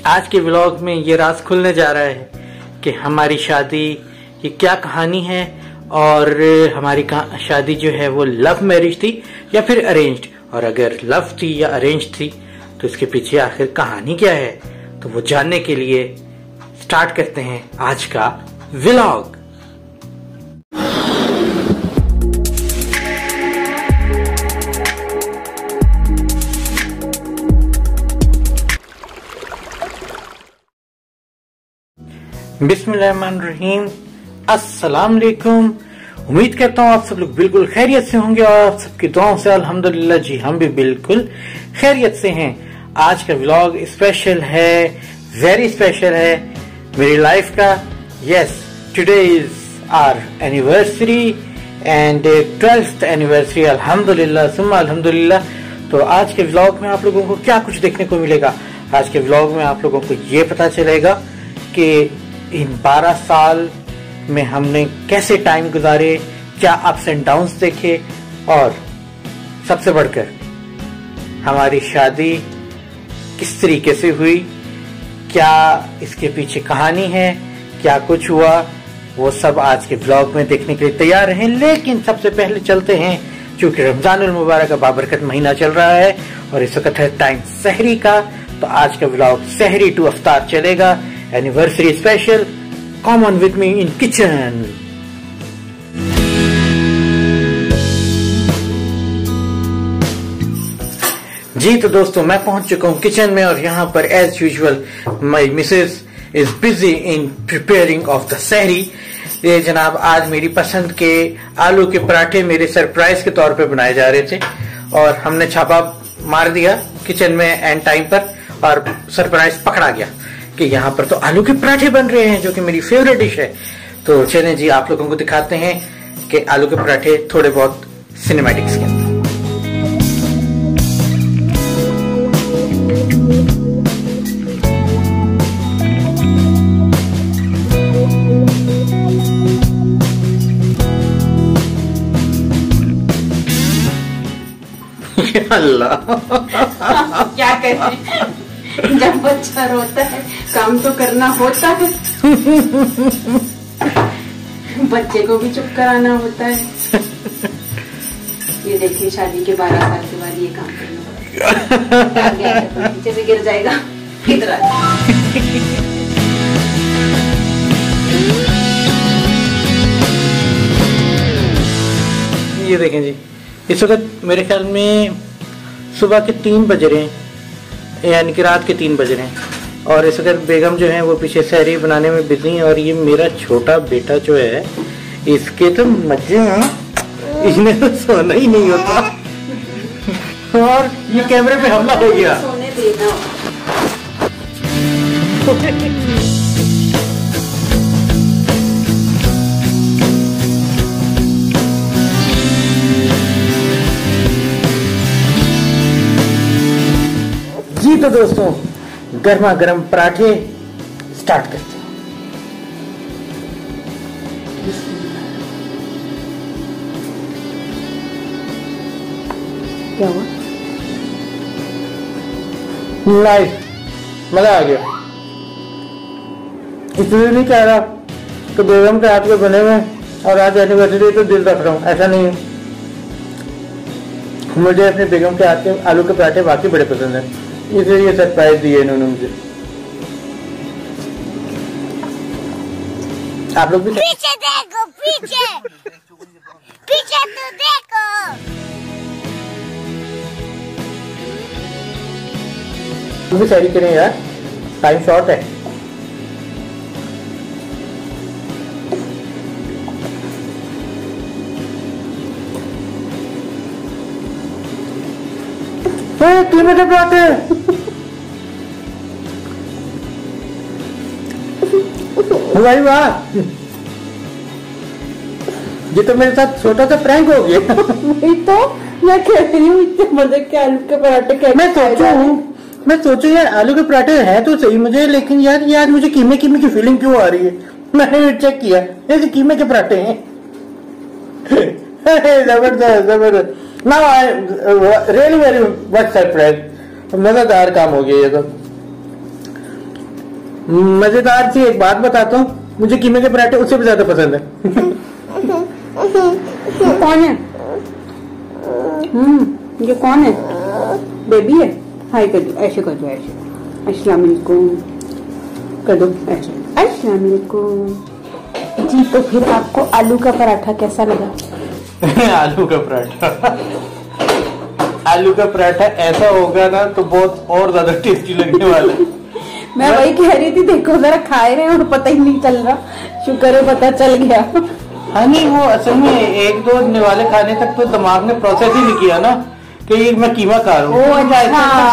आज के व्लॉग में ये राज खुलने जा रहा है कि हमारी शादी की क्या कहानी है और हमारी शादी जो है वो लव मैरिज थी या फिर अरेंज्ड, और अगर लव थी या अरेंज थी तो इसके पीछे आखिर कहानी क्या है, तो वो जानने के लिए स्टार्ट करते हैं आज का व्लॉग। बिस्मिल्लाहिर्रहमानिर्रहीम, अस्सलाम वालेकुम। उम्मीद करता हूँ आप सब लोग बिल्कुल खैरियत से होंगे और आप सबकी दुआओं से अल्हम्दुलिल्लाह जी हम भी बिल्कुल खैरियत से हैं। आज का व्लॉग स्पेशल है, वेरी स्पेशल है मेरी लाइफ का। Yes, today is our anniversary and 12th anniversary, अल्हम्दुलिल्लाह सुम्मा अल्हम्दुलिल्लाह। तो आज के व्लॉग में आप लोगों को क्या कुछ देखने को मिलेगा? आज के व्लॉग में आप लोगों को ये पता चलेगा कि इन 12 साल में हमने कैसे टाइम गुजारे, क्या अप्स एंड डाउन्स देखे, और सबसे बढ़कर हमारी शादी किस तरीके से हुई, क्या इसके पीछे कहानी है, क्या कुछ हुआ, वो सब आज के व्लॉग में देखने के लिए तैयार हैं। लेकिन सबसे पहले चलते हैं, क्योंकि रमजानुल मुबारक का बाबरकत महीना चल रहा है और इस वक्त है टाइम सहरी का, तो आज का व्लॉग सहरी टू अफ्तार चलेगा, anniversary special. Come on with me in kitchen. जी तो दोस्तों, मैं पहुंच चुका हूं किचन में और यहाँ पर as usual my missus is busy in preparing of the सहरी। ये जनाब आज मेरी पसंद के आलू के पराठे मेरे सरप्राइज के तौर पे बनाए जा रहे थे और हमने छापा मार दिया किचन में एंड टाइम पर और सरप्राइज पकड़ा गया कि यहाँ पर तो आलू के पराठे बन रहे हैं, जो कि मेरी फेवरेट डिश है। तो चलें जी, आप लोगों को दिखाते हैं कि आलू के पराठे थोड़े बहुत सिनेमैटिक्स के अंदर। अल्लाह क्या करें, जब बच्चा रोता है काम तो करना होता है, बच्चे को भी चुप कराना होता है। ये देखिए, शादी के 12 साल के बाद ये काम करना पड़ेगा, तो नीचे से गिर जाएगा। किधर ये देखें जी, इस वक्त मेरे ख्याल में सुबह के 3 बज रहे हैं, यानी कि रात के 3 बज रहे हैं, और इस वक्त बेगम जो है वो पीछे सहरी बनाने में बिजी है। और ये मेरा छोटा बेटा जो है, इसके तो मजे हैं, इसने तो सोना ही नहीं होता और ये कैमरे पे हमला हो गया। सोने देना। जी तो दोस्तों, गर्मा गर्म पराठे स्टार्ट करते हैं। क्या हुआ? लाइव मजा आ गया। इसलिए नहीं कह रहा तो बेगम के हाथ के बने हुए और आज एनिवर्सरी तो दिल रख रहा हूँ, ऐसा नहीं है। मुझे अपने बेगम के हाथ के आलू के पराठे वाकई बड़े पसंद है, इसलिए ये सरप्राइज दिए इन्होंने मुझे। आप लोग भी पीछे देखो, पीछे पीछे तो देखो। तुम भी सैरी करें यार, टाइम शॉर्ट है। कीमे के पराठे भाई वाह, ये तो मेरे साथ छोटा सा प्रैंक हो गया। वही तो मैं कह रही हूँ, इतने मजे के आलू के पराठे कैसे? मैं सोचू यार आलू के पराठे है तो सही मुझे, लेकिन यार आज मुझे कीमे कीमे की फीलिंग क्यों आ रही है? मैंने चेक किया, ऐसे कीमे के पराठे हैं। जबरदस्त जबरदस्त। Now I really very much surprised। मजेदार काम हो गया ये तो। मजेदार सी एक बात बताता हूँ, मुझे कीमे के पराठे उससे भी ज्यादा पसंद है। कौन है? ये कौन है? बेबी है। हाय कर दो, ऐसे कर दो, ऐसे। अस्सलाम वालेकुम कर दो, ऐसे। अस्सलाम वालेकुम जी। तो फिर आपको आलू का पराठा कैसा लगा? आलू का पराठा, आलू का पराठा ऐसा होगा ना तो बहुत और ज्यादा टेस्टी लगने वाला है। मैं वही कह रही थी, देखो जरा खाए रहे और पता ही नहीं चल रहा। शुक्र है पता चल गया। हाँ नहीं, वो असल में एक दो निवाले खाने तक तो दिमाग ने प्रोसेस ही नहीं किया ना कि ये मैं कीमा खा रहा हूँ।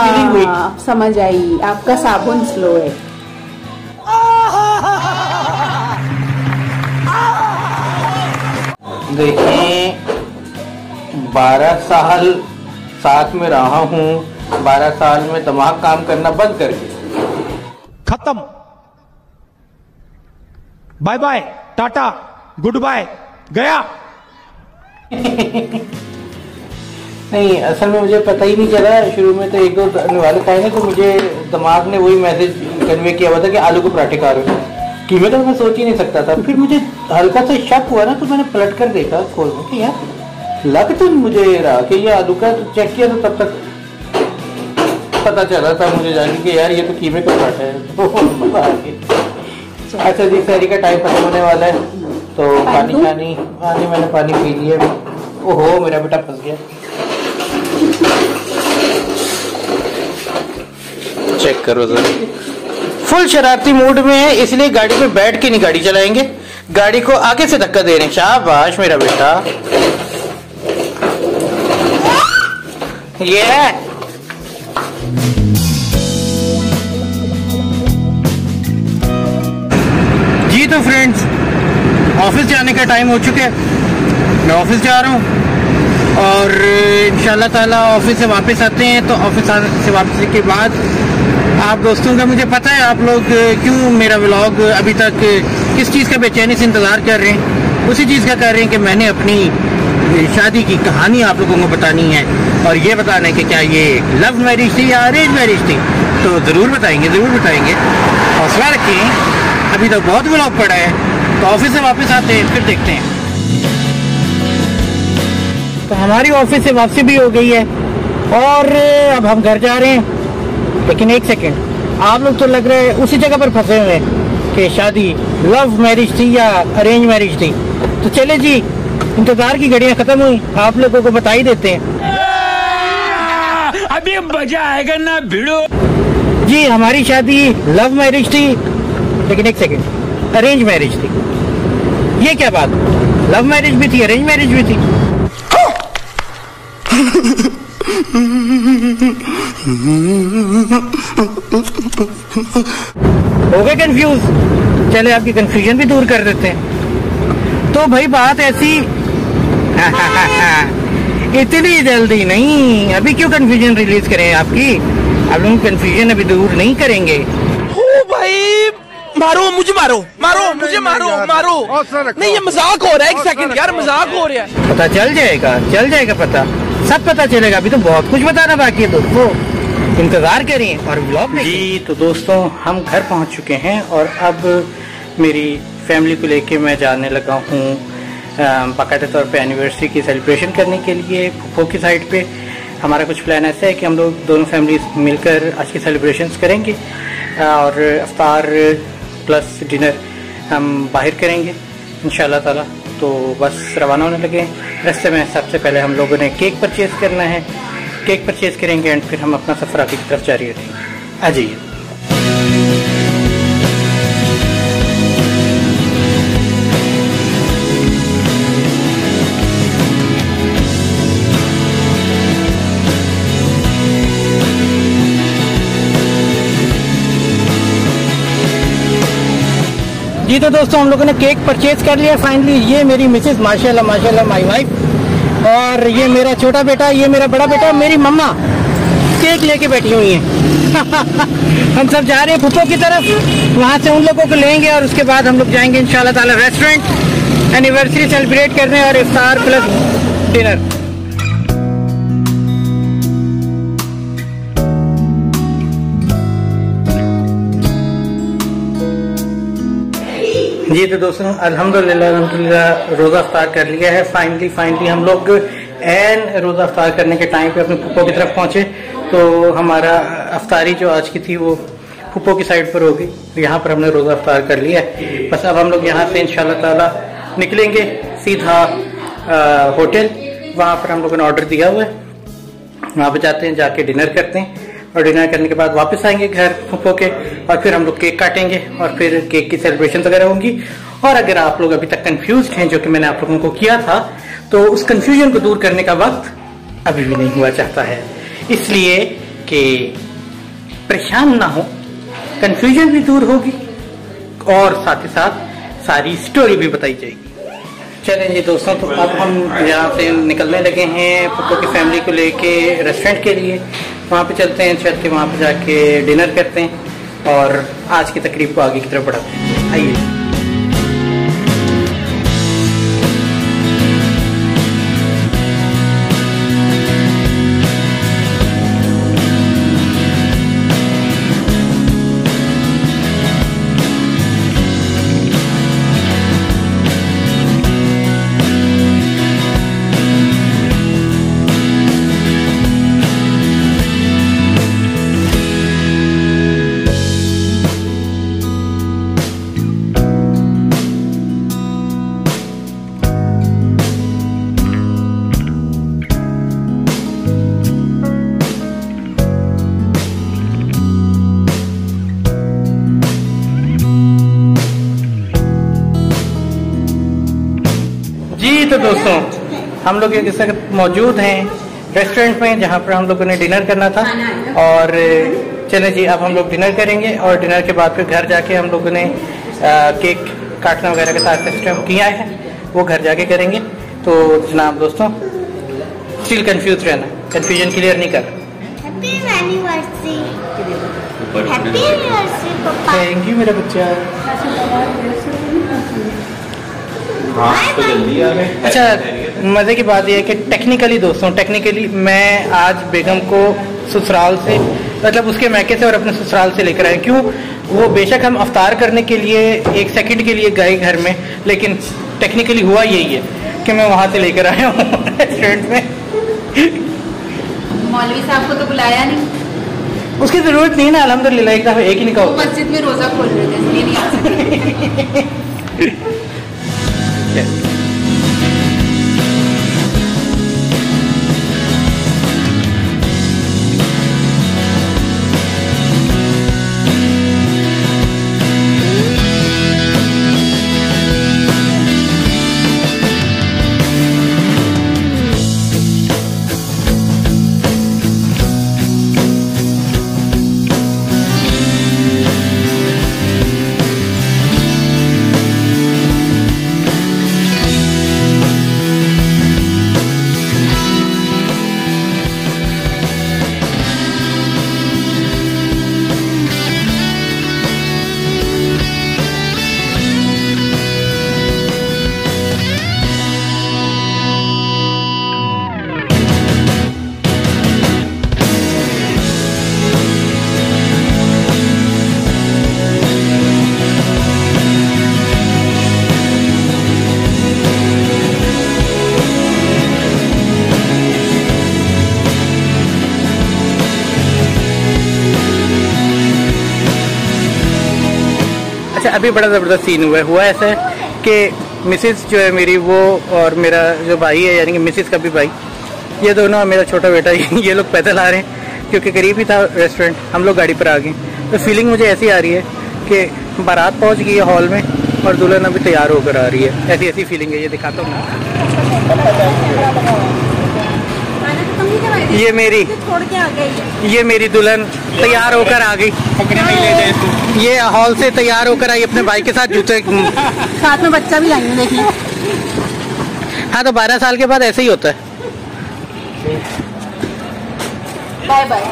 फीलिंग हुई, समझ आई, आपका साबुन स्लो है। देखें, 12 साल साथ में रहा हूँ, 12 साल में दिमाग काम करना बंद कर गया। खत्म, बाय बाय, टाटा, गुड बाय, गया। नहीं, असल में मुझे पता ही नहीं चला। शुरू में तो एक दो निवाले खाए ना तो मुझे दिमाग ने वही मैसेज कन्वे किया हुआ था कि आलू के पराठे खा रहे हो। कीमे तो मैं सोच ही नहीं सकता था। फिर मुझे हल्का सा शक हुआ ना तो मैंने पलट कर देखा खोल में कि यार लग तो मुझे रहा कि ये आलू का, तो चेक किया तो तब तक पता चला था मुझे जाके कि यार ये तो कीमे का पराठा है। तो मजा आ गया। अच्छा जी, शहरी का टाइम खत्म होने वाला है तो पानी मैंने पानी पी लिया। ओहो, मेरा बेटा फंस गया। चेक करो जरा, फुल शरारती मूड में है, इसलिए गाड़ी पे बैठ के नहीं गाड़ी चलाएंगे, गाड़ी को आगे से धक्का दे रहे हैं। शाबाश मेरा बेटा। ये जी, तो फ्रेंड्स ऑफिस जाने का टाइम हो चुका है। मैं ऑफिस जा रहा हूँ और इंशाल्लाह ताला ऑफिस से वापस आते हैं। तो ऑफिस से वापसी के बाद आप दोस्तों का, मुझे पता है आप लोग क्यों मेरा व्लॉग अभी तक किस चीज़ का बेचैनी से इंतज़ार कर रहे हैं। उसी चीज़ का कर रहे हैं कि मैंने अपनी शादी की कहानी आप लोगों को बतानी है और ये बताना है कि क्या ये लव मैरिज थी या अरेंज मैरिज थी। तो ज़रूर बताएंगे, हौसला रखें, अभी तक बहुत व्लॉग पड़ा है। तो ऑफिस से वापस आते हैं, फिर देखते हैं। तो हमारी ऑफिस से वापसी भी हो गई है और अब हम घर जा रहे हैं। लेकिन एक सेकेंड, आप लोग तो लग रहे हैं उसी जगह पर फंसे हुए हैं कि शादी लव मैरिज थी या अरेंज मैरिज थी। तो चले जी, इंतजार की घड़ियां खत्म हुई, आप लोगों को बता ही देते हैं। अभी मजा आएगा ना भिड़ो। जी, हमारी शादी लव मैरिज थी, लेकिन एक सेकेंड, अरेंज मैरिज थी। ये क्या बात, लव मैरिज भी थी, अरेंज मैरिज भी थी। हो गए कंफ्यूज? चले आपकी कंफ्यूजन भी दूर कर देते हैं। तो भाई बात ऐसी इतनी जल्दी नहीं, अभी क्यों कंफ्यूजन रिलीज करें आपकी? आप लोग कंफ्यूजन अभी दूर नहीं करेंगे। ओ भाई, मारो मुझे, मारो मुझे, मारो नहीं, ये मजाक हो रहा है। एक सेकंड यार, मजाक हो रहा है। पता चल जाएगा पता, सब पता चलेगा। अभी तो बहुत कुछ बताना बाकी है दोस्तों, इंतजार करें और व्लॉग में। जी, तो दोस्तों हम घर पहुंच चुके हैं और अब मेरी फैमिली को लेके मैं जाने लगा हूं बाकायदा तौर पे एनिवर्सरी की सेलिब्रेशन करने के लिए फूफो की साइड पे। हमारा कुछ प्लान ऐसा है कि हम लोग दोनों फैमिली मिलकर आज की सेलिब्रेशंस करेंगे और अफ्तार प्लस डिनर हम बाहर करेंगे इंशाल्लाह ताला। तो बस रवाना होने लगे। रास्ते में सबसे पहले हम लोगों ने केक परचेज़ करना है, केक परचेज़ करेंगे एंड फिर हम अपना सफ़र आगे की तरफ जारी रखेंगे। आ जाइए। जी, तो दोस्तों हम लोगों ने केक परचेज कर लिया फाइनली। ये मेरी मिसेस, माशाल्लाह माय वाइफ, और ये मेरा छोटा बेटा, ये मेरा बड़ा बेटा, मेरी मम्मा केक लेके बैठी हुई हैं। हम सब जा रहे हैं फूफो की तरफ, वहाँ से उन लोगों को लेंगे और उसके बाद हम लोग जाएंगे इंशाल्लाह ताला रेस्टोरेंट एनिवर्सरी सेलिब्रेट करने और इफ्तार प्लस डिनर। जी तो दोस्तों अल्हम्दुलिल्लाह रोजा अफ्तार कर लिया है। फाइनली हम लोग एन रोजा अफ्तार करने के टाइम पे अपने फुप्पो की तरफ पहुंचे। तो हमारा अफ्तारी जो आज की थी वो फुप्पो की साइड पर होगी। यहाँ पर हमने रोजा अफ्तार कर लिया है। बस अब हम लोग यहाँ से इंशाल्लाह ताला निकलेंगे सीधा होटल। वहाँ पर हम लोगों ने ऑर्डर दिया हुआ है, वहाँ पे जाते हैं, जाके डिनर करते हैं और डिनर करने के बाद वापस आएंगे घर फुप्पो के और फिर हम लोग केक काटेंगे और फिर केक की सेलिब्रेशन वगैरह होंगी। और अगर आप लोग अभी तक कंफ्यूज हैं, जो कि मैंने आप लोगों को किया था, तो उस कंफ्यूजन को दूर करने का वक्त अभी भी नहीं हुआ चाहता है, इसलिए कि परेशान ना हो, कंफ्यूजन भी दूर होगी और साथ ही साथ सारी स्टोरी भी बताई जाएगी। चलें जी दोस्तों, तो अब हम यहाँ से निकलने लगे हैं फुप्पो की फैमिली को लेके रेस्टोरेंट के लिए। वहाँ पे चलते हैं, चल के वहाँ पे जाके डिनर करते हैं और आज की तकरीब को आगे की तरफ बढ़ाते हैं। आइए। जी तो दोस्तों, हम लोग इस वक्त मौजूद हैं रेस्टोरेंट में जहाँ पर हम लोगों ने डिनर करना था। और चलें जी, अब हम लोग डिनर करेंगे और डिनर के बाद फिर घर जाके हम लोगों ने केक काटना वगैरह का सारा सिस्टम किया है, वो घर जाके करेंगे। तो जनाब दोस्तों, स्टिल कंफ्यूज रहना, कंफ्यूजन क्लियर नहीं कर। हैप्पी एनिवर्सरी, हैप्पी एनिवर्सरी पापा। थैंक यू मेरा बच्चा। तो जल्दी आ गए। अच्छा, मजे की बात यह है कि टेक्निकली मैं आज बेगम को ससुराल से, मतलब उसके मैके से और अपने ससुराल से लेकर आए। क्यों? वो बेशक हम अफ्तार करने के लिए एक सेकंड के लिए गए घर में, लेकिन टेक्निकली हुआ यही है कि मैं वहां से लेकर आया हूँ रेस्टोरेंट में। मौलवी साहब को तो बुलाया नहीं, उसकी जरूरत नहीं ना, अल्हम्दुलिल्लाह एक दफा एक ही निकाह होता है। मस्जिद में रोजा खोल रहे थे, इसलिए नहीं आ सके। अभी बड़ा ज़बरदस्त सीन हुआ ऐसा है कि मिसेस जो है मेरी, वो और मेरा जो भाई है, यानी कि मिसेस का भी भाई, ये दोनों, मेरा छोटा बेटा, ये लोग पैदल आ रहे हैं क्योंकि करीब ही था रेस्टोरेंट। हम लोग गाड़ी पर आ गए। तो फीलिंग मुझे ऐसी आ रही है कि बारात पहुंच गई है हॉल में और दुल्हन अभी तैयार होकर आ रही है। ऐसी फीलिंग है। ये दिखाता हूँ ना, ये मेरी दुल्हन तैयार होकर आ गई। ये हॉल से तैयार होकर आई अपने भाई के साथ, जूते साथ में बच्चा भी लाएंगे, देखिए। हाँ, तो 12 साल के बाद ऐसे ही होता है। Bye bye.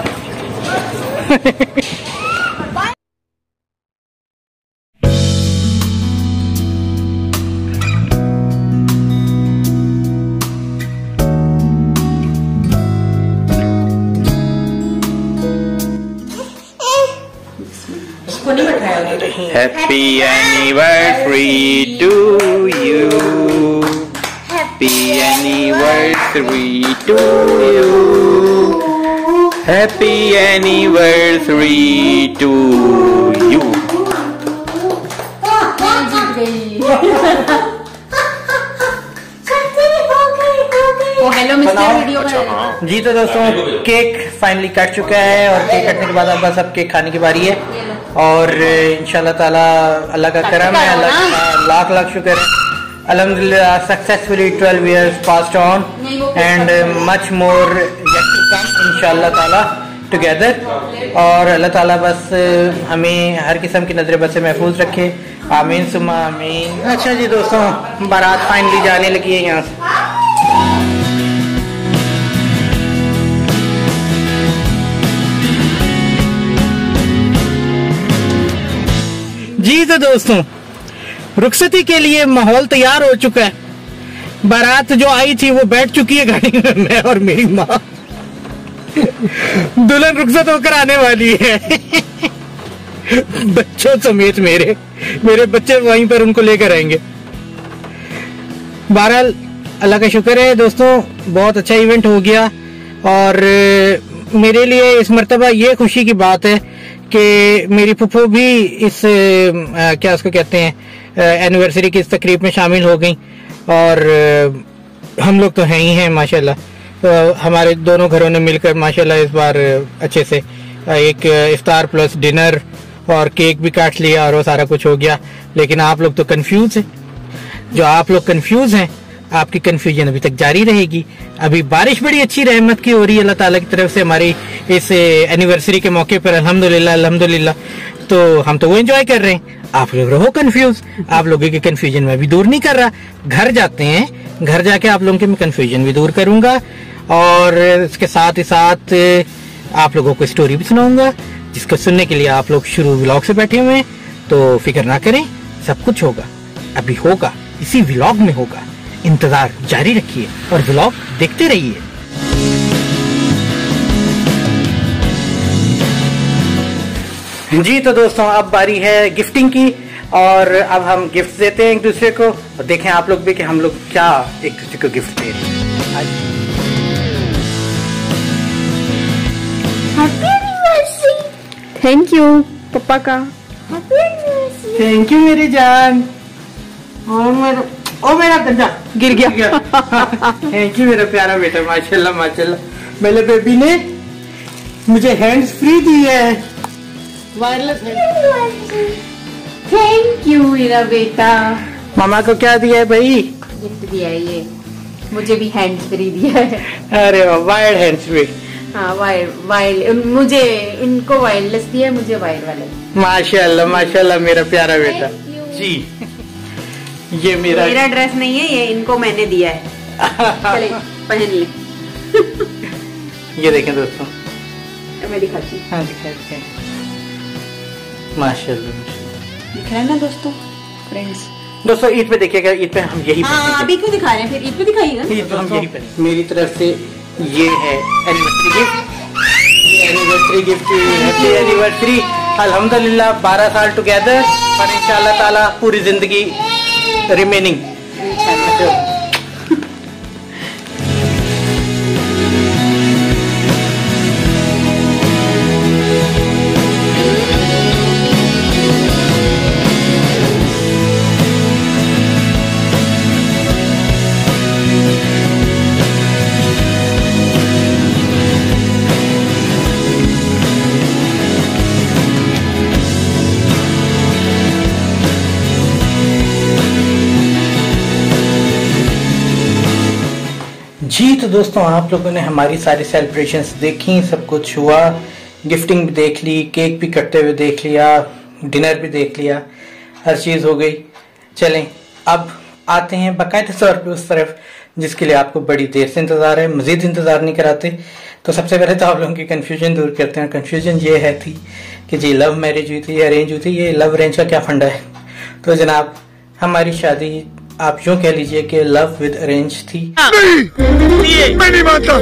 उसको नहीं बैठाया। Happy anniversary to you. Happy anniversary to you. Happy anniversary to you. Oh hello mister video बना। जी तो दोस्तों केक फाइनली कट चुका है और केक कटने के बाद अब बस अब केक खाने की बारी है और इंशाल्लाह ताला अल्लाह का करम है, अल्लाह का लाख लाख शुक्र है। अल्हम्दुलिल्लाह successfully 12 years passed on and much more yet to come इंशाल्लाह ताला टुगेदर। और अल्लाह ताला बस हमें हर किस्म की नजर बद से महफूज रखे, आमीन सुम्मा आमीन। अच्छा जी दोस्तों बारात फाइनली जाने लगी है यहाँ से। जी तो दोस्तों रुखसती के लिए माहौल तैयार हो चुका है। बारात जो आई थी वो बैठ चुकी है गाड़ी में, मैं और मेरी माँ। दुल्हन रुखसत होकर आने वाली है बच्चों समेत। मेरे बच्चे वहीं पर उनको लेकर आएंगे। बहरहाल अल्लाह का शुक्र है दोस्तों, बहुत अच्छा इवेंट हो गया और मेरे लिए इस मर्तबा ये खुशी की बात है कि मेरी फुफो भी इस क्या उसको कहते हैं एनिवर्सरी की इस तकरीब में शामिल हो गई और हम लोग तो हैं ही हैं माशाल्लाह। हमारे दोनों घरों ने मिलकर माशाल्लाह इस बार अच्छे से एक इफ्तार प्लस डिनर और केक भी काट लिया और वो सारा कुछ हो गया। लेकिन आप लोग तो कंफ्यूज हैं। जो आप लोग कंफ्यूज हैं आपकी कंफ्यूजन अभी तक जारी रहेगी। अभी बारिश बड़ी अच्छी रहमत की हो रही है अल्लाह ताला की तरफ से हमारी इस एनिवर्सरी के मौके पर अल्हम्दुलिल्लाह अल्हम्दुलिल्लाह। तो हम तो वो एंजॉय कर रहे हैं, आप लोग रहो कंफ्यूज। आप लोगों की कंफ्यूजन मैं भी दूर नहीं कर रहा। घर जाते हैं, घर जाके आप लोगों की मैं कंफ्यूजन भी दूर करूंगा और इसके साथ ही साथ आप लोगों को स्टोरी भी सुनाऊंगा जिसको सुनने के लिए आप लोग शुरू व्लॉग से बैठे हुए हैं। तो फिक्र ना करें, सब कुछ होगा, अभी होगा, इसी व्लॉग में होगा। इंतजार जारी रखिए और व्लॉग देखते रहिए। जी तो दोस्तों अब बारी है गिफ्टिंग की और अब हम गिफ्ट देते हैं एक दूसरे को और देखें आप लोग भी कि हम लोग क्या एक दूसरे को गिफ्ट दे रहे हैं। Happy anniversary. थैंक यू पापा का। Happy anniversary. थैंक यू मेरी जान। और मेरा गंजा गिर गया। थैंक यू मेरा प्यारा बेटा, माशाल्लाह माशाल्लाह। मेरे बेबी ने मुझे हैंड्स फ्री दी है, वायरलेस है। थैंक यू मेरा बेटा। मामा को क्या दिया है भाई? गिफ्ट दिया है ये, मुझे भी हैंड्स फ्री दिया है। अरे वाह, वायर्ड हैंड्स फ्री। हाँ वायर मुझे इनको वायरलेस दिया है, मुझे वायर वाले। माशाल्लाह माशाल्लाह मेरा प्यारा बेटा जी। ये मेरा ड्रेस नहीं है, ये इनको मैंने दिया है। चले पहन ले। ये देखें दोस्तों, मैं दिखाती हूँ। हाँ दिखाए माशाल्लाह दिख रहा है ना दोस्तों फ्रेंड्स। दोस्तों ईद पे देखिएगा, ईद पे हम यही हाँ अभी क्यों दिखा रहे हैं, फिर ईद पे दिखाइएगा। ईद पे हम यही पहने। मेरी तरफ से ये है anniversary gift. Anniversary gift, happy anniversary. अल्हम्दुलिल्लाह 12 साल टुगेदर और इंशाल्लाह ताला पूरी जिंदगी रिमेनिंग। जी तो दोस्तों आप लोगों ने हमारी सारी सेलिब्रेशंस देखी, सब कुछ हुआ, गिफ्टिंग भी देख ली, केक भी कटते हुए देख लिया, डिनर भी देख लिया, हर चीज़ हो गई। चलें अब आते हैं बाकायदा तौर पे उस तरफ जिसके लिए आपको बड़ी देर से इंतज़ार है, मज़ीद इंतज़ार नहीं कराते। तो सबसे पहले तो आप लोगों की कन्फ्यूजन दूर करते हैं। कन्फ्यूजन ये है थी कि जी लव मैरिज हुई थी या अरेंज हुई थी, ये लव अरेंज का क्या फंडा है। तो जनाब हमारी शादी आप यूँ कह लीजिए कि लव विद अरेंज थी। मैं नहीं मानता।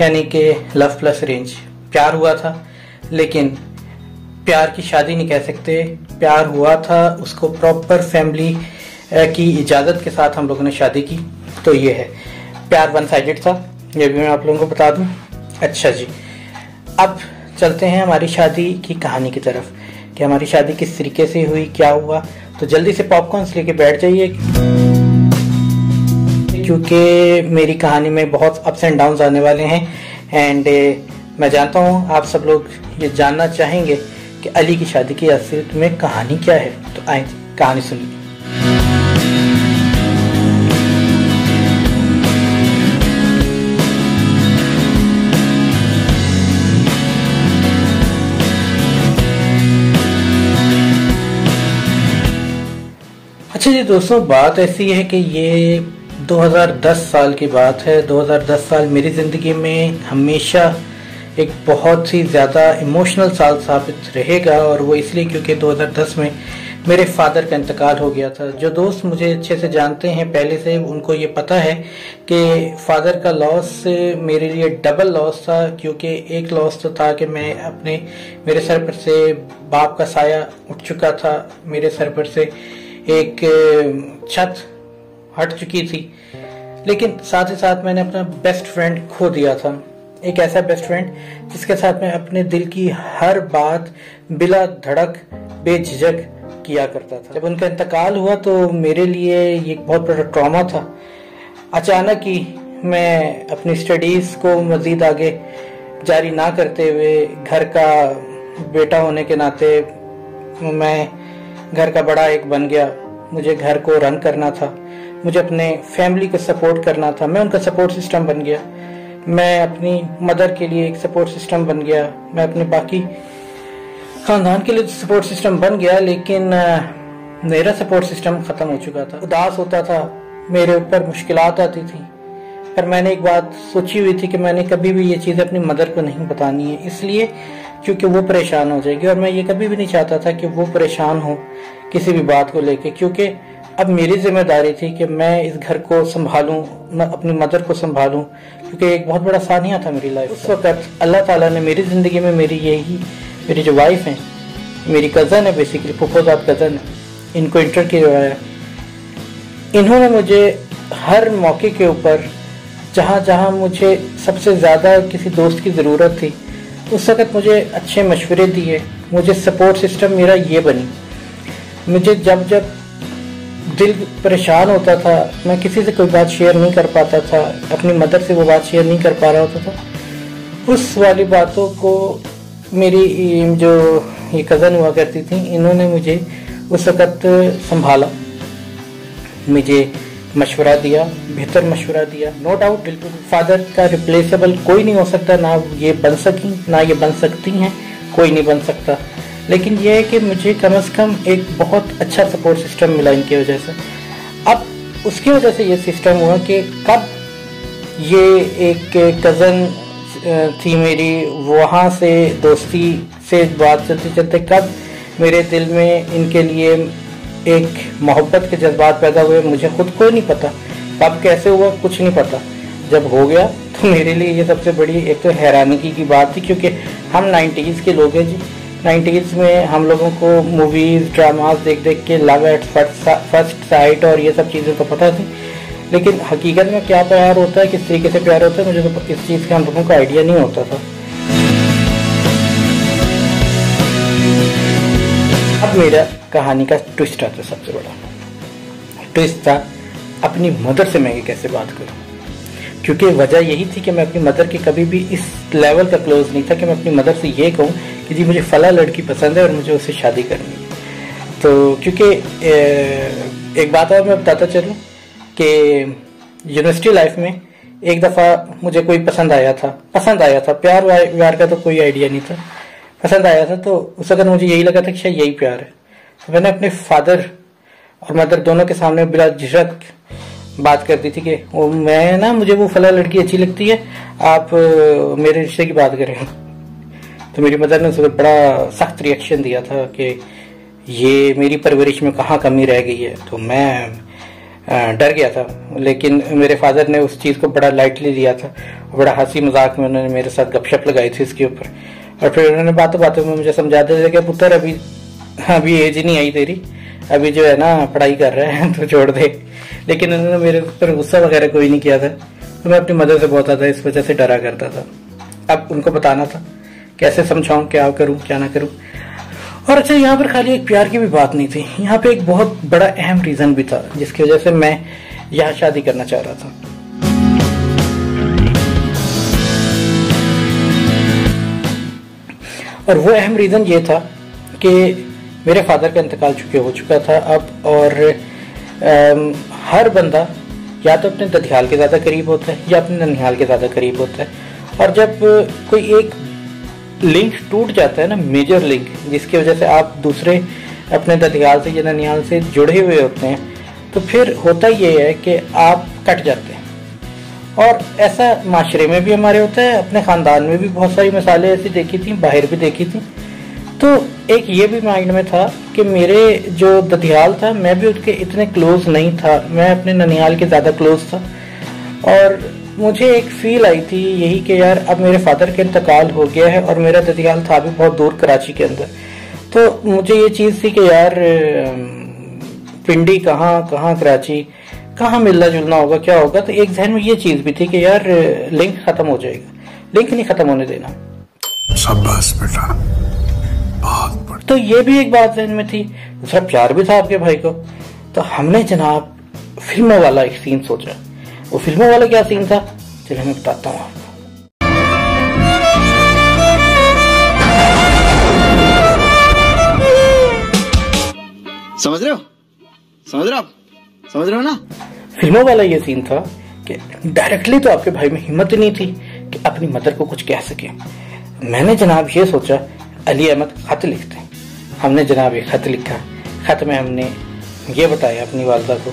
यानी कि लव प्लस अरेंज प्यार हुआ था, लेकिन प्यार की शादी नहीं कह सकते। प्यार हुआ था, उसको प्रॉपर फैमिली की इजाज़त के साथ हम लोगों ने शादी की। तो ये है, प्यार वन साइडेड था, ये भी मैं आप लोगों को बता दूं। अच्छा जी, अब चलते हैं हमारी शादी की कहानी की तरफ कि हमारी शादी किस तरीके से हुई, क्या हुआ। तो जल्दी से पॉपकॉर्न्स लेके बैठ जाइए, क्योंकि मेरी कहानी में बहुत अप्स एंड डाउन्स आने वाले हैं। एंड मैं जानता हूँ आप सब लोग ये जानना चाहेंगे कि अली की शादी की असलियत में कहानी क्या है। तो आइए कहानी सुनिए। अच्छा जी दोस्तों, बात ऐसी है कि ये 2010 साल की बात है। 2010 साल मेरी ज़िंदगी में हमेशा एक बहुत ही ज़्यादा इमोशनल साल साबित रहेगा, और वो इसलिए क्योंकि 2010 में मेरे फादर का इंतकाल हो गया था। जो दोस्त मुझे अच्छे से जानते हैं पहले से, उनको ये पता है कि फादर का लॉस मेरे लिए डबल लॉस था, क्योंकि एक लॉस तो था कि मैं मेरे सर पर से बाप का साया उठ चुका था, मेरे सर पर से एक छत हट चुकी थी, लेकिन साथ ही साथ मैंने अपना बेस्ट फ्रेंड खो दिया था। एक ऐसा बेस्ट फ्रेंड जिसके साथ मैं अपने दिल की हर बात बिला धड़क बेझिझक किया करता था। जब उनका इंतकाल हुआ तो मेरे लिए ये बहुत बड़ा ट्रॉमा था। अचानक ही मैं अपनी स्टडीज को मजीद आगे जारी ना करते हुए, घर का बेटा होने के नाते मैं घर का बड़ा एक बन गया। मुझे घर को रन करना था, मुझे अपने फैमिली को सपोर्ट करना था, मैं उनका सपोर्ट सिस्टम बन गया। मैं अपनी मदर के लिए एक सपोर्ट सिस्टम बन गया, मैं अपने बाकी खानदान के लिए सपोर्ट सिस्टम बन गया, लेकिन मेरा सपोर्ट सिस्टम खत्म हो चुका था। उदास होता था, मेरे ऊपर मुश्किलात आती थी, पर मैंने एक बात सोची हुई थी कि मैंने कभी भी ये चीज़ अपनी मदर को नहीं बतानी है, इसलिए क्योंकि वो परेशान हो जाएगी, और मैं ये कभी भी नहीं चाहता था कि वो परेशान हो किसी भी बात को लेके, क्योंकि अब मेरी जिम्मेदारी थी कि मैं इस घर को संभालूं, मैं अपनी मदर को संभालूं, क्योंकि एक बहुत बड़ा सानिया था मेरी लाइफ। उस वक्त अल्लाह ताला ने मेरी ज़िंदगी में मेरी जो वाइफ है, मेरी कज़न है, बेसिकली फुफोजाद कज़न है, इनको इंटर करवाया। इन्होंने मुझे हर मौके के ऊपर, जहाँ जहाँ मुझे सबसे ज़्यादा किसी दोस्त की ज़रूरत थी, उस वक्त मुझे अच्छे मशवरे दिए। मुझे सपोर्ट सिस्टम मेरा ये बनी। मुझे जब दिल परेशान होता था, मैं किसी से कोई बात शेयर नहीं कर पाता था, अपनी मदर से वो बात शेयर नहीं कर पा रहा होता था, उस वाली बातों को मेरी जो ये कज़न हुआ करती थी, इन्होंने मुझे उस वक्त संभाला, मुझे मशवरा दिया, बेहतर मशवरा दिया। नो डाउट, बिल्कुल फादर का रिप्लेसेबल कोई नहीं हो सकता, ना ये बन सकी, ना ये बन सकती हैं, कोई नहीं बन सकता, लेकिन ये है कि मुझे कम से कम एक बहुत अच्छा सपोर्ट सिस्टम मिला इनकी वजह से। अब उसकी वजह से ये सिस्टम हुआ कि कब ये एक कज़न थी मेरी, वहाँ से दोस्ती से बात चलते चलते कब मेरे दिल में इनके लिए एक मोहब्बत के जज्बात पैदा हुए, मुझे खुद को नहीं पता कब कैसे हुआ, कुछ नहीं पता। जब हो गया तो मेरे लिए ये सबसे बड़ी एक तो हैरानी की बात थी, क्योंकि हम 90s के लोग हैं जी। 90s में हम लोगों को मूवीज़ ड्रामास देख देख के लव एट फर्स्ट साइट और ये सब चीज़ें तो पता थी, लेकिन हकीकत में क्या प्यार होता है, किस तरीके से प्यार होता है, मुझे तो इस चीज़ का हम लोगों को आइडिया नहीं होता था। अब मेरा कहानी का ट्विस्ट आता, सबसे बड़ा ट्विस्ट था अपनी मदर से मैं कैसे बात करूं, क्योंकि वजह यही थी कि मैं अपनी मदर के कभी भी इस लेवल का क्लोज नहीं था कि मैं अपनी मदर से ये कहूं कि जी मुझे फला लड़की पसंद है और मुझे उससे शादी करनी है। तो क्योंकि एक बात और मैं बताता चलूं कि यूनिवर्सिटी लाइफ में एक दफ़ा मुझे कोई पसंद आया था, प्यार व्यार का तो कोई आइडिया नहीं था, पसंद आया था। तो उस वक्त मुझे यही लगा था कि शायद यही प्यार है। तो मैंने अपने फादर और मदर दोनों के सामने बिला झिझक बात कर दी थी कि मुझे वो फला लड़की अच्छी लगती है, आप मेरे रिश्ते की बात करें। तो मेरी मदर ने उस वक्त बड़ा सख्त रिएक्शन दिया था कि ये मेरी परवरिश में कहाँ कमी रह गई है। तो मैं डर गया था, लेकिन मेरे फादर ने उस चीज़ को बड़ा लाइटली लिया था बड़ा हंसी मजाक में उन्होंने मेरे साथ गपशप लगाई थी इसके ऊपर। और फिर उन्होंने बातों बातों में मुझे समझाते थे कि पुत्र अभी एज नहीं आई तेरी, अभी जो है ना पढ़ाई कर रहे हैं तो छोड़ दे। लेकिन उन्होंने मेरे ऊपर गुस्सा वगैरह कोई नहीं किया था, तो मैं अपनी मदर से बहुत ज्यादा इस वजह से डरा करता था। अब उनको बताना था कैसे समझाऊं, क्या करूं क्या ना करूं। और अच्छा, यहाँ पर खाली एक प्यार की भी बात नहीं थी, यहाँ पे एक बहुत बड़ा अहम रीजन भी था जिसकी वजह से मैं यहाँ शादी करना चाह रहा था। और वो अहम रीजन ये था कि मेरे फादर का इंतकाल हो चुका था अब, और हर बंदा या तो अपने ददियाल के ज्यादा करीब होता है या अपने ननिहाल के ज्यादा करीब होता है। और जब कोई एक लिंक टूट जाता है ना, मेजर लिंक, जिसकी वजह से आप दूसरे अपने ददियाल से या ननिहाल से जुड़े हुए होते हैं, तो फिर होता ये है कि आप कट जाते हैं। और ऐसा माशरे में भी हमारे होता है, अपने खानदान में भी बहुत सारी मिसालें ऐसी देखी थी, बाहर भी देखी थी। तो एक ये भी माइंड में था कि मेरे जो ददियाल था मैं भी उसके इतने क्लोज नहीं था, मैं अपने ननिहाल के ज्यादा क्लोज था। और मुझे एक फील आई थी यही कि यार अब मेरे फादर का इंतकाल हो गया है और मेरा ददियाल था भी बहुत दूर कराची के अंदर। तो मुझे ये चीज थी कि यार पिंडी कहाँ कराची कहाँ मिलना जुलना होगा, क्या होगा। तो एक जहन में ये चीज भी थी कि यार लिंक खत्म हो जाएगा, लिंक नहीं खत्म होने देना। शाबाश बेटा, बहुत बढ़िया। तो ये भी एक बात जहन में थी, दूसरा प्यार भी था आपके भाई को। तो हमने जनाब फिल्मों वाला एक सीन सोचा। वो फिल्मों वाला क्या सीन था, चलिए मैं बताता हूँ आपको। समझ रहे हो ना। फिल्मों वाला ये सीन था कि डायरेक्टली तो आपके भाई में हिम्मत ही नहीं थी कि अपनी मदर को कुछ कह सके। मैंने जनाब ये सोचा अली अहमद खत लिखते हैं। हमने जनाब एक खत लिखा। खत में हमने ये बताया अपनी वालदा को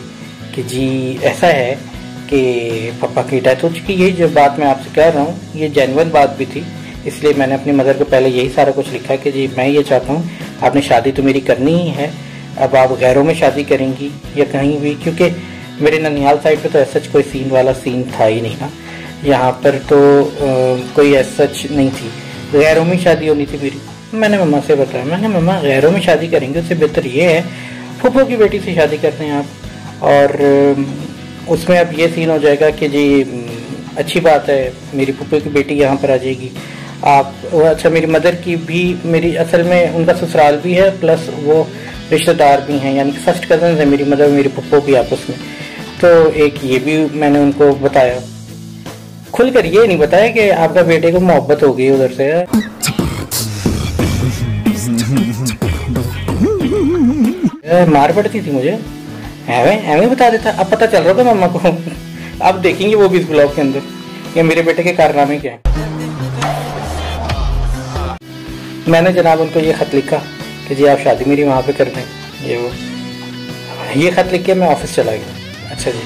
कि जी ऐसा है कि पापा की डेथ हो चुकी है। जो बात मैं आपसे कह रहा हूँ ये जेन्युइन बात भी थी, इसलिए मैंने अपनी मदर को पहले यही सारा कुछ लिखा कि जी मैं ये चाहता हूँ आपने शादी तो मेरी करनी ही है, अब आप गैरों में शादी करेंगी या कहीं भी, क्योंकि मेरे ननिहाल साइड पे तो ऐसा कोई सीन वाला सीन था ही नहीं ना, यहाँ पर तो कोई ऐसा नहीं थी, गैरों में शादी होनी थी मेरी। मैंने मम्मा से बताया, मैंने मम्मा गैरों में शादी करेंगे उससे बेहतर ये है फूफो की बेटी से शादी करते हैं आप, और उसमें अब ये सीन हो जाएगा कि जी अच्छी बात है मेरी फूफो की बेटी यहाँ पर आ जाएगी आप। अच्छा मेरी मदर की भी, मेरी असल में उनका ससुराल भी है प्लस वो रिश्तेदार भी हैं, यानी कि फर्स्ट कजन है मेरी मदर मेरी फूफो भी आपस में। तो एक ये भी मैंने उनको बताया, खुलकर ये नहीं बताया कि आपका बेटे को मोहब्बत हो गई उधर से। मार पड़ती थी मुझे, एवं बता देता। अब पता चल रहा था मम्मा को, अब देखेंगे वो भी इस ब्लॉग के अंदर कि मेरे बेटे के कारनामे क्या है। मैंने जनाब उनको ये खत लिखा कि जी आप शादी मेरी वहाँ पे कर दें, ये वो। ये खत लिख के मैं ऑफिस चला गया। अच्छा जी,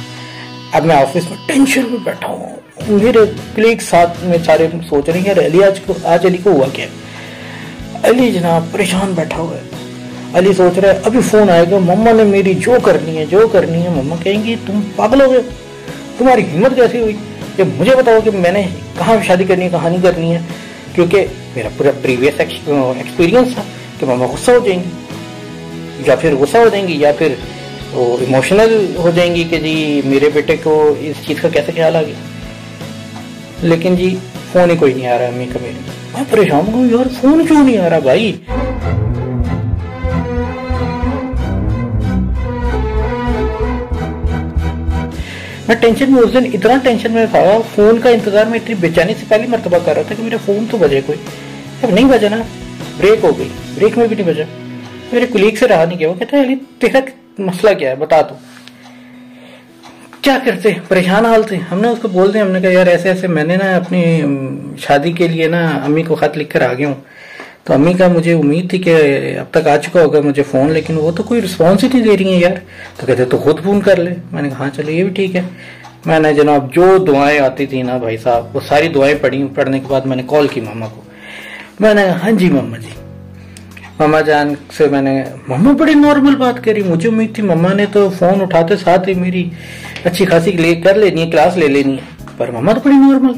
अब मैं ऑफिस में टेंशन में बैठा हूँ, मेरे कलीग साथ में सारे सोच रहे हैं अली आज अली को हुआ क्या। अली जनाब परेशान बैठा हुआ है, अली सोच रहा है अभी फोन आएगा, मम्मा ने मेरी जो करनी है। मम्मा कहेंगी तुम पागल हो गए, तुम्हारी हिम्मत कैसी हुई कि मुझे बताओ कि मैंने कहाँ शादी करनी है कहाँ नहीं करनी है, क्योंकि मेरा पूरा प्रीवियस एक्सपीरियंस था कि मम्मा गुस्सा हो जाएंगी या फिर वो इमोशनल हो जाएंगी कि जी मेरे बेटे को इस चीज़ का कैसे ख्याल आ गया। लेकिन जी फोन ही कोई नहीं आ रहा अम्मी का मेरी। मैं परेशान हूँ यार, फोन क्यों नहीं आ रहा भाई। मैं टेंशन में, उस दिन इतना टेंशन में था, फोन का इंतजार में इतनी बेचैनी से पहली मरतबा कर रहा था कि मेरा फोन तो बजे कोई। अब नहीं बजा ना, ब्रेक हो गई, ब्रेक में भी नहीं बजा। मेरे कुलीग से रहा नहीं गया, वो कहता है अली तेरा मसला क्या है बता दो। क्या करते, परेशान हाल थे। हमने उसको बोल दिया, हमने कहा यार ऐसे ऐसे मैंने ना अपनी शादी के लिए ना अम्मी को खत लिख कर आ गया हूँ। तो अम्मी का मुझे उम्मीद थी कि अब तक आ चुका होगा मुझे फोन, लेकिन वो तो कोई रिस्पॉन्स ही नहीं दे रही है यार। तो कहते तो खुद फोन कर ले। मैंने कहा हाँ चलो ये भी ठीक है। मैंने जनाब जो दुआएं आती थी ना भाई साहब, वो सारी दुआएं पढ़ने के बाद मैंने कॉल की मामा को। मैंने हाँ जी मम्मा जी। मम्मा जान से मैंने, मम्मा बड़ी नॉर्मल बात करी। मुझे उम्मीद थी मम्मा ने तो फोन उठाते साथ ही मेरी अच्छी खासी कर लेनी है, क्लास ले लेनी है, पर मम्मा तो बड़ी नॉर्मल।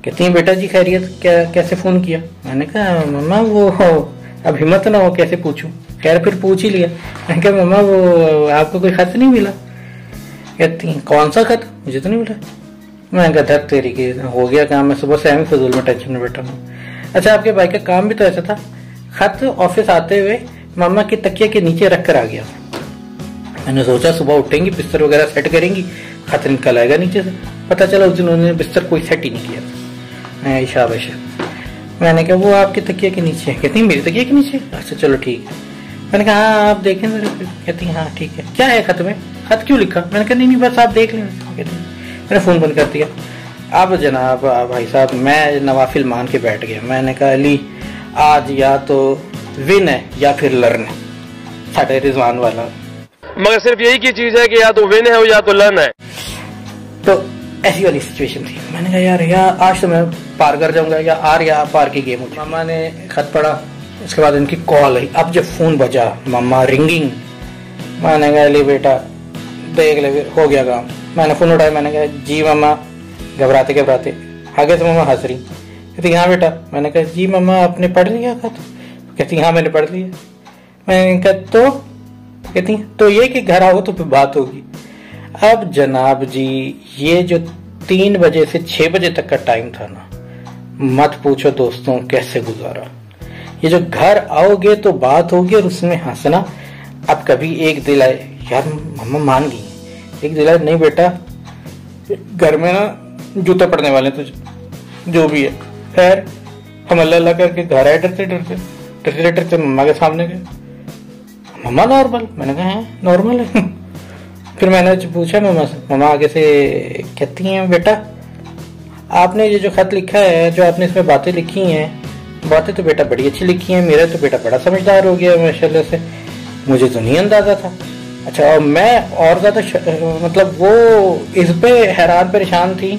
कहती हैं बेटा जी खैरियत, क्या कैसे फोन किया? मैंने कहा मम्मा वो अब हिम्मत ना हो कैसे पूछूं। खैर फिर पूछ ही लिया। मैंने कहा मम्मा वो आपको कोई खत नहीं मिला? कहती हैं कौन सा खत, मुझे तो नहीं मिला। मैंने कहा धर तेरी की, हो गया काम, मैं सुबह से एम फजूल में टेंशन में बैठा हूँ। अच्छा आपके भाई का काम भी तो ऐसा था, खत ऑफिस आते हुए मम्मा के तकिया के नीचे रख कर आ गया। मैंने सोचा सुबह उठेंगी बिस्तर वगैरह सेट करेंगी, खत निकल आएगा नीचे से। पता चला उस दिन उन्होंने बिस्तर कोई सेट ही नहीं किया। शाबाश। मैंने कहा वो आपके तकिया के नीचे है? कहती मेरे तकिया के नीचे? अच्छा चलो ठीक है। मैंने कहा हाँ आप देखें। कहती हाँ ठीक है। क्या है खत में? खत क्यों लिखा? मैंने कहा नहीं बस आप देख लें। कहती मैंने फोन बंद कर दिया। अब जनाब भाई साहब मैं नवाफिल मान के बैठ गया। मैंने कहा अली आज या तो विन है या फिर लर्न है साढ़े रिजवान वाला, मगर सिर्फ यही की चीज है कि या तो विन है या तो लर्न है। तो ऐसी वाली सिचुएशन थी। मैंने कहा यार आज तो मैं पार कर जाऊंगा, या आर या पार की गेम होगी। मामा ने खत पढ़ा, उसके बाद इनकी कॉल आई। अब जब फोन बजा मामा रिंगिंग, मैंने कहा अली बेटा देख ले हो गया काम। मैंने फोन उठाया, मैंने कहा जी मामा। घबराते घबराते आगे से मामा हंस रही। कहती हाँ बेटा। मैंने कहा जी मामा आपने पढ़ लिया खत? कहती हाँ मैंने पढ़ लिया। मैंने कहा तो? कहती तो ये कि घर आओ तो फिर बात होगी। अब जनाब जी ये जो 3 बजे से 6 बजे तक का टाइम था ना, मत पूछो दोस्तों कैसे गुजारा। ये जो घर आओगे तो बात होगी और उसमें हंसना। अब कभी एक दिल आए यार मम्मा मान गई, एक दिल आए नहीं बेटा घर में ना जूते पड़ने वाले तुझे, जो भी है। खैर हम अल्लाह करके घर आए डरते डरते मम्मा के सामने गए। मम्मा नॉर्मल? मैंने कहा है नॉर्मल है। फिर मैंने पूछा मम्मा से, मम्मा आगे से कहती हैं बेटा आपने ये जो खत लिखा है, जो आपने इसमें बातें लिखी हैं, बातें तो बेटा बड़ी अच्छी लिखी हैं, मेरा तो बेटा बड़ा समझदार हो गया माशाल्लाह से, मुझे तो नहीं अंदाजा था। अच्छा और मैं और ज्यादा मतलब वो इस पे हैरान परेशान थी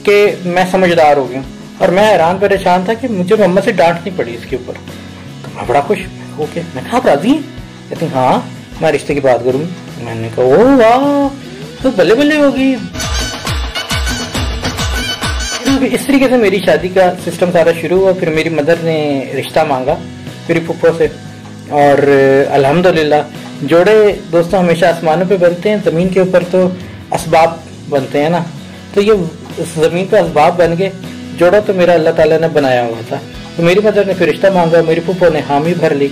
कि मैं समझदार हो गया, और मैं हैरान परेशान था कि मुझे मम्मा से डांट नहीं पड़ी इसके ऊपर। तो मैं बड़ा खुश हो गया। मैं कहा आप राजी हैं? कहती हाँ मैं रिश्ते की बात करूंगी। मैंने कहा ओ वाह तो बल्ले बल्ले होगी। इस तरीके से मेरी शादी का सिस्टम सारा शुरू हुआ। फिर मेरी मदर ने रिश्ता मांगा मेरी फुफ्फो से, और अल्हम्दुलिल्लाह जोड़े दोस्तों हमेशा आसमानों पे बनते हैं, जमीन के ऊपर तो असबाब बनते हैं ना। तो ये जमीन पे असबाब बन गए, जोड़ा तो मेरा अल्लाह ताला ने बनाया हुआ था। तो मेरी मदर ने फिर रिश्ता मांगा, मेरी फुफ्फो ने हामी भर ली,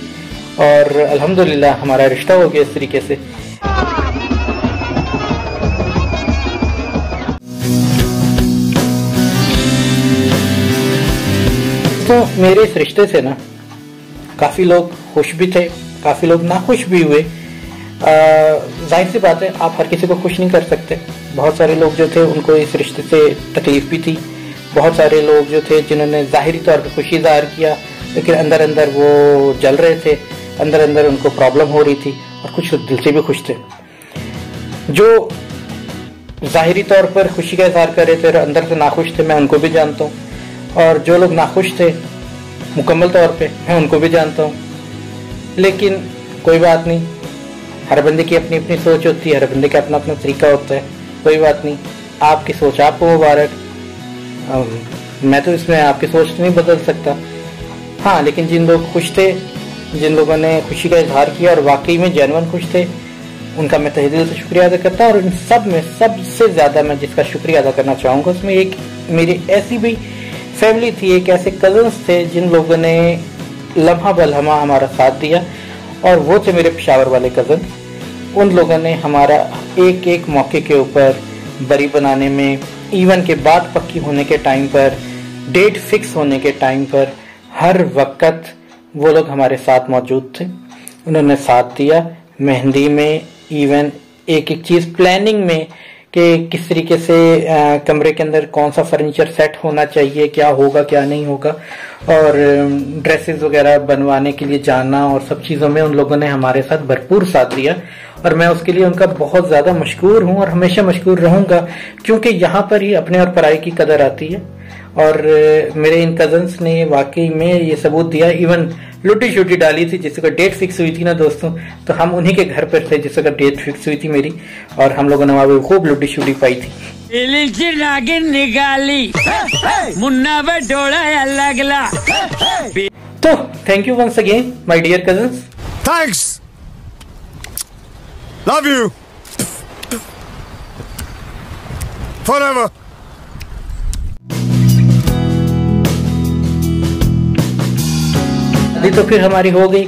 और अल्हम्दुलिल्लाह हमारा रिश्ता हो गया इस तरीके से। तो मेरे इस रिश्ते से ना काफी लोग खुश भी थे, काफी लोग नाखुश भी हुए। जाहिर सी बात है आप हर किसी को खुश नहीं कर सकते। बहुत सारे लोग जो थे उनको इस रिश्ते से तकलीफ भी थी, बहुत सारे लोग जो थे जिन्होंने जाहिरी तौर पर खुशी जाहिर किया लेकिन अंदर अंदर वो जल रहे थे, अंदर अंदर उनको प्रॉब्लम हो रही थी, और कुछ लोग दिल से भी खुश थे। जो जाहिरी तौर पर खुशी का इजहार कर रहे थे और अंदर से नाखुश थे, मैं उनको भी जानता हूँ, और जो लोग नाखुश थे मुकम्मल तौर पे मैं उनको भी जानता हूँ। लेकिन कोई बात नहीं, हर बंदे की अपनी अपनी सोच होती है, हर बंदे का अपना अपना तरीका होता है। कोई बात नहीं, आपकी सोच आपको मुबारक। मैं तो इसमें आपकी सोच नहीं बदल सकता। हाँ लेकिन जिन लोग खुश थे, जिन लोगों ने खुशी का इजहार किया और वाकई में जेन्युइन खुश थे, उनका मैं तहे दिल से शुक्रिया अदा करता हूँ। और इन सब में सबसे ज्यादा मैं जिसका शुक्रिया अदा करना चाहूँगा उसमें एक मेरी ऐसी भी फैमिली थी, एक ऐसे कजन्स थे जिन लोगों ने लम्हा बलहमा हमारा साथ दिया, और वो थे मेरे पेशावर वाले कजन। उन लोगों ने हमारा एक एक मौके के ऊपर बरी बनाने में, इवन के बाद पक्की होने के टाइम पर, डेट फिक्स होने के टाइम पर, हर वक्त वो लोग हमारे साथ मौजूद थे। उन्होंने साथ दिया मेहंदी में, इवन एक एक चीज प्लानिंग में कि किस तरीके से कमरे के अंदर कौन सा फर्नीचर सेट होना चाहिए, क्या होगा क्या नहीं होगा, और ड्रेसेस वगैरह बनवाने के लिए जाना, और सब चीजों में उन लोगों ने हमारे साथ भरपूर साथ दिया। और मैं उसके लिए उनका बहुत ज्यादा मशकूर हूँ और हमेशा मशकूर रहूंगा, क्योंकि यहाँ पर ही अपने और पराई की कदर आती है। और मेरे इन कजन्स ने वाकई में ये सबूत दिया। इवन लुटी शुटी डाली थी, जिसका डेट फिक्स हुई थी ना दोस्तों, तो हम उन्हीं के घर पर थे जिसका डेट फिक्स हुई थी मेरी, और हम लोगों ने वहां खूब लुटी शुटी पाई थी। नागिन निकाली मुन्ना बटोड़ा अलगला। तो thank you once again my dear cousins. Thanks, love you forever. तो फिर हमारी हो गई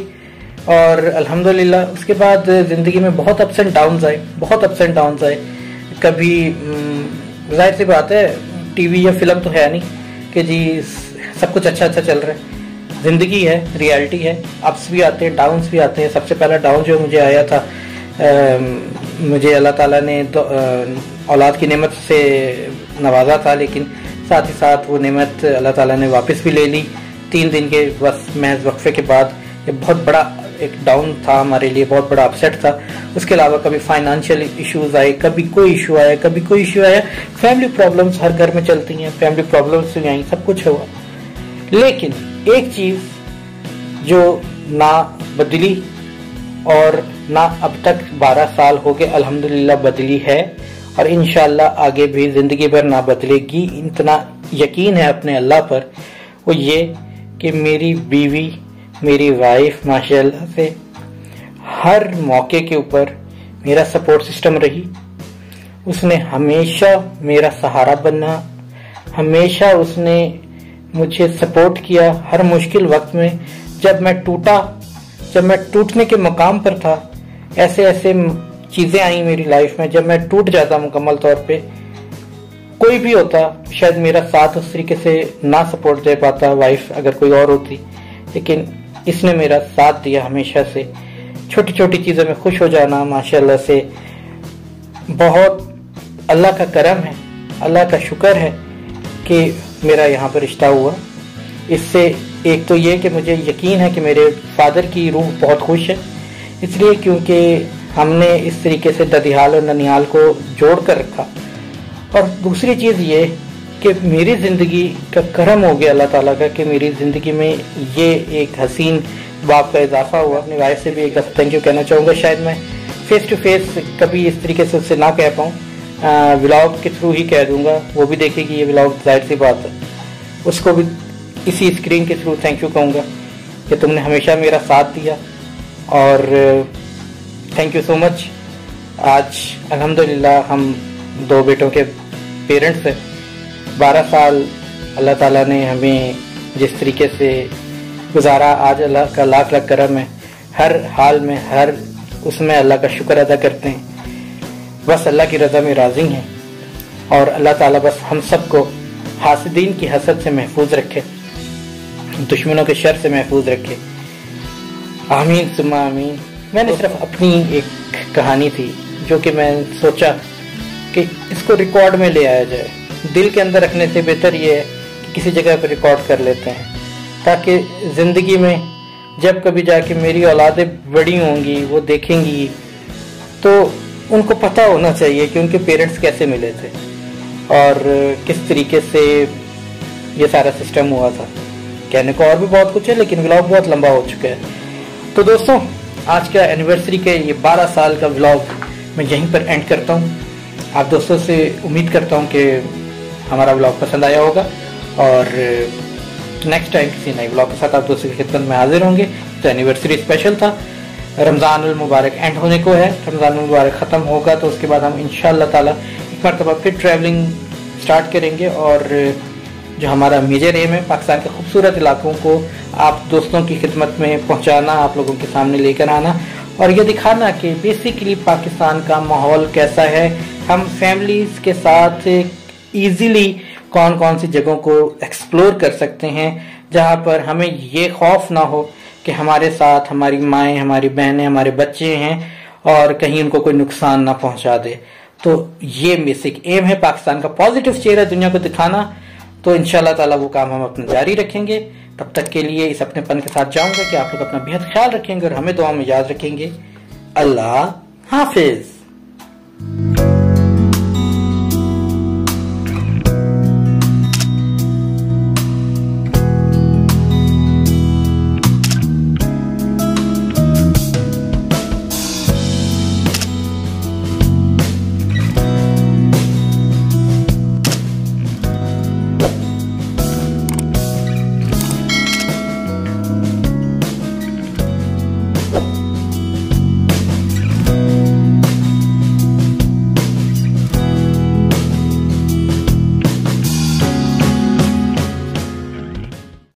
और अल्हम्दुलिल्लाह उसके बाद जिंदगी में बहुत अप्स एंड डाउन्स आए, बहुत अप्स एंड डाउन्स आए। कभी जाहिर सी बात है टीवी या फिल्म तो है नहीं कि जी सब कुछ अच्छा अच्छा चल रहा है। जिंदगी है, रियलिटी है, अप्स भी आते हैं, डाउन्स भी आते हैं। सबसे पहला डाउन जो मुझे आया था, मुझे अल्लाह ताला ने औलाद की नेमत से नवाजा था, लेकिन साथ ही साथ वो नेमत अल्लाह ताला ने वापस भी ले ली 3 दिन के बस महज वक्फे के बाद। ये बहुत बड़ा एक डाउन था हमारे लिए, बहुत बड़ा अपसेट था। उसके अलावा कभी फाइनेंशियल इश्यूज आए, कभी कोई इशू आया, कभी कोई इशू आया। फैमिली प्रॉब्लम्स हर घर में चलती हैं, फैमिली प्रॉब्लम्स भी आई, सब कुछ हुआ। लेकिन एक चीज जो ना बदली और ना अब तक 12 साल हो गए अल्हम्दुलिल्लाह बदली है और इंशाल्लाह आगे भी जिंदगी भर ना बदलेगी, इतना यकीन है अपने अल्लाह पर, वो ये कि मेरी बीवी, मेरी वाइफ माशाल्लाह से हर मौके के ऊपर मेरा सपोर्ट सिस्टम रही। उसने हमेशा मेरा सहारा बनना, हमेशा उसने मुझे सपोर्ट किया हर मुश्किल वक्त में। जब मैं टूटा, जब मैं टूटने के मकाम पर था, ऐसे ऐसे चीजें आई मेरी लाइफ में जब मैं टूट जाता मुकम्मल तौर पे। कोई भी होता शायद मेरा साथ उस तरीके से ना सपोर्ट दे पाता, वाइफ अगर कोई और होती, लेकिन इसने मेरा साथ दिया हमेशा से। छोटी छोटी चीजों में खुश हो जाना माशाल्लाह से बहुत अल्लाह का करम है, अल्लाह का शुक्र है कि मेरा यहाँ पर रिश्ता हुआ। इससे एक तो ये कि मुझे यकीन है कि मेरे फादर की रूह बहुत खुश है, इसलिए क्योंकि हमने इस तरीके से ददियाल और ननियाल को जोड़ कर रखा। और दूसरी चीज ये कि मेरी जिंदगी का करम हो गया अल्लाह ताला का कि मेरी जिंदगी में ये एक हसीन बाप का इजाफा हुआ। अपनी वाइफ से भी एक दफा थैंक यू कहना चाहूँगा। शायद मैं फेस टू फेस कभी इस तरीके से उससे ना कह पाऊँ, व्लॉग के थ्रू ही कह दूंगा, वो भी देखेगी ये व्लॉग, जाहिर सी बात है। उसको भी इसी स्क्रीन के थ्रू थैंक यू कहूँगा कि तुमने हमेशा मेरा साथ दिया और थैंक यू सो मच। आज अल्हम्दुलिल्लाह हम 2 बेटों के पेरेंट्स हैं। 12 साल अल्लाह ताला ने हमें जिस तरीके से गुजारा, आज अल्लाह का लाख लाख करम है। हर हाल में, हर उसमें अल्लाह का शुक्र अदा करते हैं। बस अल्लाह की रजा में राजी हैं और अल्लाह ताला बस हम सबको हासिदीन की हसद से महफूज रखे, दुश्मनों के शर से महफूज रखे। आमीन सुम्मा आमीन। मैंने सिर्फ अपनी एक कहानी थी जो कि मैं सोचा कि इसको रिकॉर्ड में ले आया जाए। दिल के अंदर रखने से बेहतर ये है कि किसी जगह पर रिकॉर्ड कर लेते हैं, ताकि जिंदगी में जब कभी जाके मेरी औलादें बड़ी होंगी, वो देखेंगी तो उनको पता होना चाहिए कि उनके पेरेंट्स कैसे मिले थे और किस तरीके से ये सारा सिस्टम हुआ था। कहने को और भी बहुत कुछ है, लेकिन व्लॉग बहुत लंबा हो चुका है। तो दोस्तों, आज का एनिवर्सरी के ये 12 साल का व्लॉग मैं यहीं पर एंड करता हूँ। आप दोस्तों से उम्मीद करता हूँ कि हमारा व्लॉग पसंद आया होगा और नेक्स्ट टाइम किसी नए व्लॉग के साथ आप दोस्तों की खिदमत में हाजिर होंगे। तो एनिवर्सरी स्पेशल था, रमज़ानुल मुबारक एंड होने को है, रमज़ानुल मुबारक ख़त्म होगा तो उसके बाद हम इंशाअल्लाह ताला एक मरतबा फिर ट्रैवलिंग स्टार्ट करेंगे और जो हमारा मेजर एम है पाकिस्तान के खूबसूरत इलाकों को आप दोस्तों की खिदमत में पहुंचाना, आप लोगों के सामने लेकर आना और ये दिखाना कि बेसिकली पाकिस्तान का माहौल कैसा है। हम फैमिलीज के साथ इजीली कौन कौन सी जगहों को एक्सप्लोर कर सकते हैं जहां पर हमें ये खौफ ना हो कि हमारे साथ हमारी माएँ, हमारी बहनें, हमारे बच्चे हैं और कहीं उनको कोई नुकसान ना पहुंचा दे। तो ये बेसिक एम है पाकिस्तान का, पॉजिटिव चेहरा दुनिया को दिखाना। तो इंशाल्लाह ताला वो काम हम अपना जारी रखेंगे। तब तक के लिए इस अपनेपन के साथ जाऊंगा कि आप लोग अपना बेहद ख्याल रखेंगे और हमें दुआ में याद रखेंगे। अल्लाह हाफिज।